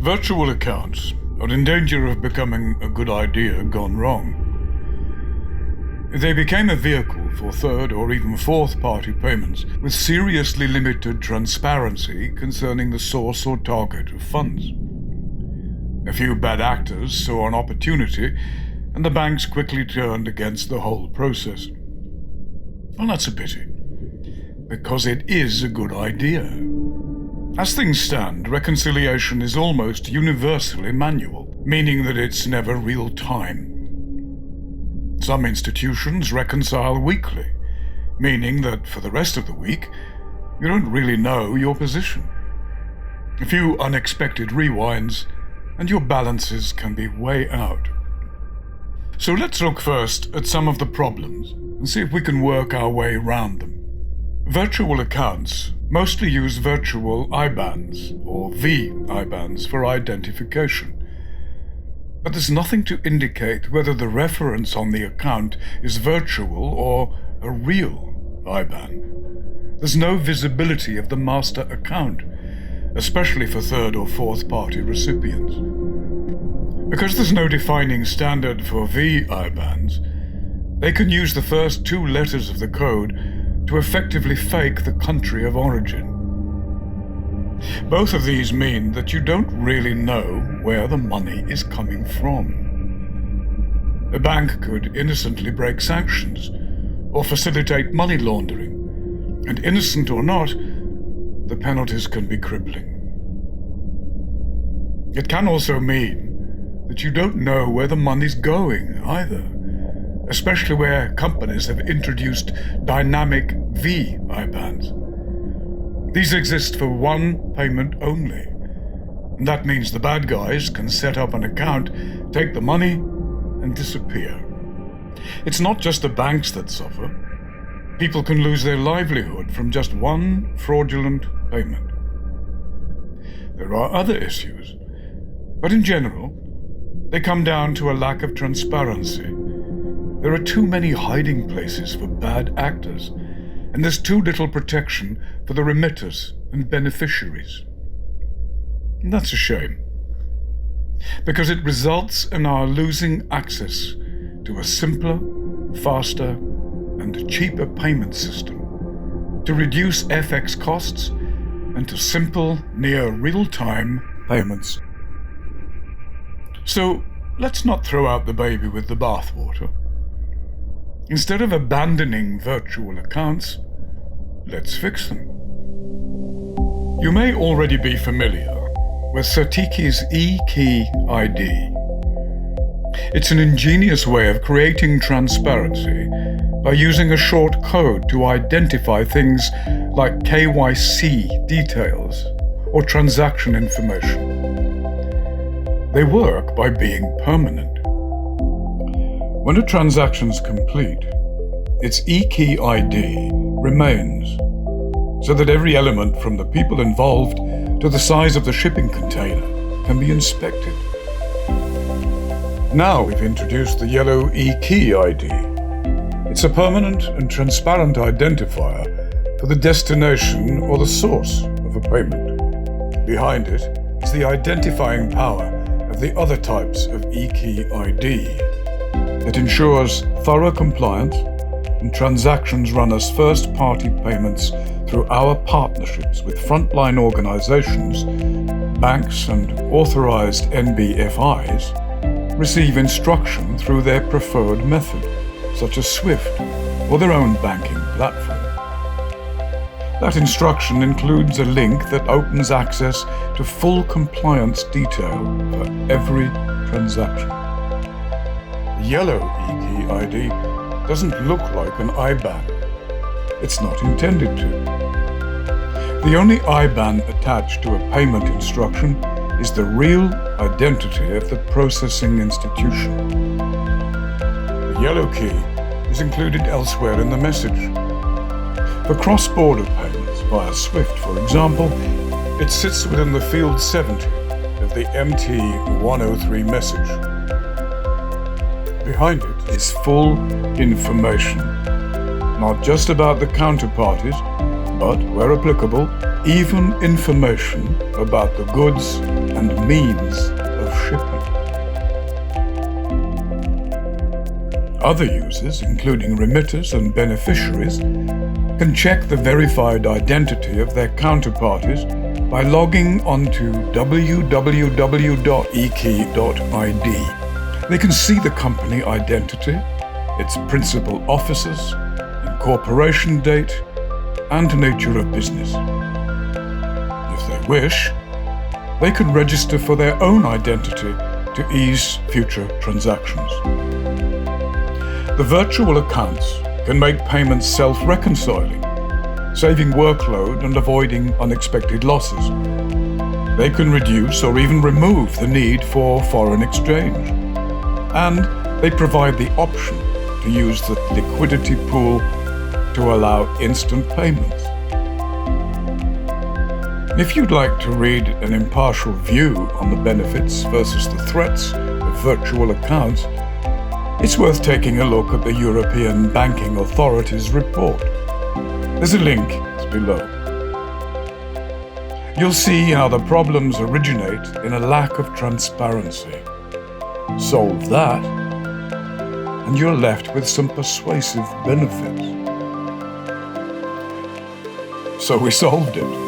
Virtual accounts are in danger of becoming a good idea gone wrong. They became a vehicle for third or even fourth party payments with seriously limited transparency concerning the source or target of funds. A few bad actors saw an opportunity, and the banks quickly turned against the whole process. Well, that's a pity, because it is a good idea. As things stand, reconciliation is almost universally manual, meaning that it's never real time. Some institutions reconcile weekly, meaning that for the rest of the week, you don't really know your position. A few unexpected rewinds, and your balances can be way out. So let's look first at some of the problems and see if we can work our way around them. Virtual accounts mostly use virtual IBANs, or V-IBANs, for identification. But there's nothing to indicate whether the reference on the account is virtual or a real IBAN. There's no visibility of the master account, especially for third or fourth party recipients. Because there's no defining standard for V-IBANs, they can use the first two letters of the code to effectively fake the country of origin. Both of these mean that you don't really know where the money is coming from. A bank could innocently break sanctions or facilitate money laundering, and innocent or not, the penalties can be crippling. It can also mean that you don't know where the money's going either, especially where companies have introduced dynamic V-IBANs. These exist for one payment only, and that means the bad guys can set up an account, take the money, and disappear. It's not just the banks that suffer. People can lose their livelihood from just one fraudulent payment. There are other issues, but in general, they come down to a lack of transparency. There are too many hiding places for bad actors, and there's too little protection for the remitters and beneficiaries. And that's a shame, because it results in our losing access to a simpler, faster, and cheaper payment system, to reduce FX costs, and to simple, near real-time payments. So let's not throw out the baby with the bathwater. Instead of abandoning virtual accounts, let's fix them. You may already be familiar with CertiQi's eKeyiD. It's an ingenious way of creating transparency by using a short code to identify things like KYC details or transaction information. They work by being permanent. When a transaction's complete, its eKeyiD remains, so that every element from the people involved to the size of the shipping container can be inspected. Now we've introduced the yellow eKeyiD. It's a permanent and transparent identifier for the destination or the source of a payment. Behind it is the identifying power of the other types of eKeyiD. It ensures thorough compliance, and transactions run as first-party payments through our partnerships with frontline organizations. Banks and authorized NBFIs receive instruction through their preferred method, such as SWIFT or their own banking platform. That instruction includes a link that opens access to full compliance detail for every transaction. The yellow eKeyiD doesn't look like an IBAN. It's not intended to. The only IBAN attached to a payment instruction is the real identity of the processing institution. The yellow key is included elsewhere in the message. For cross-border payments via SWIFT, for example, it sits within the field 70 of the MT103 message. Behind it is full information, not just about the counterparties, but, where applicable, even information about the goods and means of shipping. Other users, including remitters and beneficiaries, can check the verified identity of their counterparties by logging onto www.eKeyiD. They can see the company identity, its principal officers, incorporation date, and nature of business. If they wish, they can register for their own identity to ease future transactions. The virtual accounts can make payments self-reconciling, saving workload and avoiding unexpected losses. They can reduce or even remove the need for foreign exchange. And they provide the option to use the liquidity pool to allow instant payments. If you'd like to read an impartial view on the benefits versus the threats of virtual accounts, it's worth taking a look at the European Banking Authority's report. There's a link below. You'll see how the problems originate in a lack of transparency. Solve that, and you're left with some persuasive benefits. So we solved it.